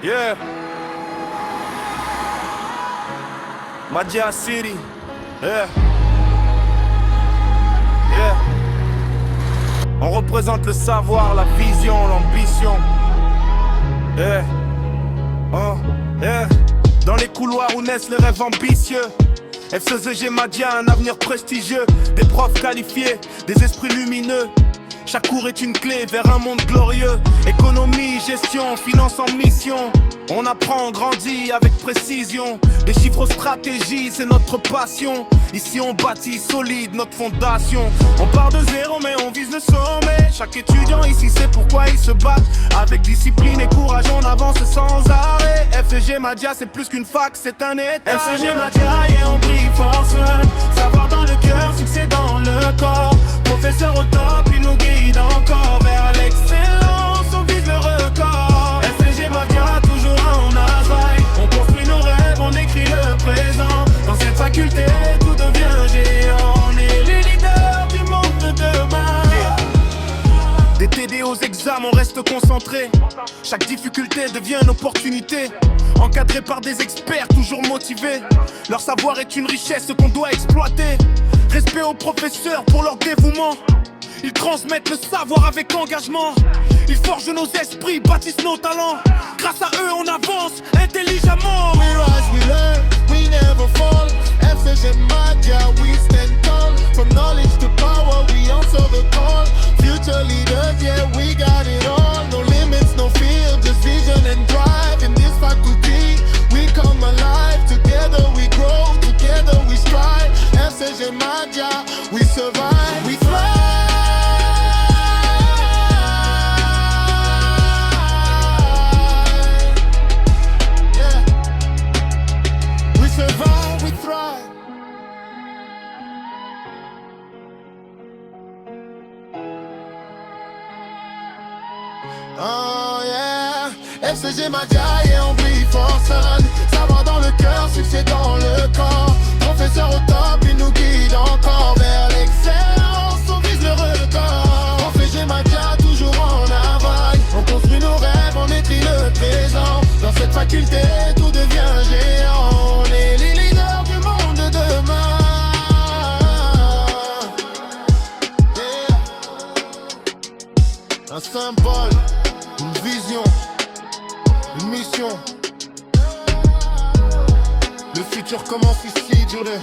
Yeah. Madia City. Yeah. Yeah. On représente le savoir, la vision, l'ambition. Yeah. Oh. Yeah. Dans les couloirs où naissent les rêves ambitieux. FCG Madia, un avenir prestigieux. Des profs qualifiés, des esprits lumineux. Chaque cours est une clé vers un monde glorieux. Économie, gestion, finance en mission. On apprend, on grandit avec précision. Des chiffres aux stratégies, c'est notre passion. Ici on bâtit solide notre fondation. On part de zéro mais on vise le sommet. Chaque étudiant ici sait pourquoi il se bat. Avec discipline et courage on avance sans arrêt. FCG Madia c'est plus qu'une fac, c'est un état. FCG Madia et on brille for fun. Savoir dans le cœur, succès dans le corps. Professeur au top, il nous guide encore vers l'excellence, on vise le record. FCG Madia, toujours en availle. On construit nos rêves, on écrit le présent. Dans cette faculté, tout devient géant. On est les leaders du monde de demain. Des TD aux examens, on reste concentré. Chaque difficulté devient une opportunité. Encadré par des experts, toujours motivés. Leur savoir est une richesse qu'on doit exploiter. Respect aux professeurs pour leur dévouement. Ils transmettent le savoir avec engagement. Ils forgent nos esprits, bâtissent nos talents. Grâce à eux on avance intelligemment. We rise, we learn, we never fall. FCG Madia, we stand tall. From knowledge to power, we answer the call. Future leaders, yeah, we got it all. No limits, no fear, just vision and drive. In this faculty, we come alive. Together we grow, together we strive. FCG Madia, we survive, we thrive. Yeah. We survive, we thrive. Oh yeah, FCG Madia et on brille for sun. Savoir dans le cœur, succès dans le corps. Professeur au top, il nous guide encore vers l'excellence, on vise le record. FCG Madia, toujours en availle. On construit nos rêves, on écrit le présent. Dans cette faculté, tout devient géant. On est les leaders du monde de demain. Yeah. Un symbole, une vision, une mission. Le futur commence ici, Julie.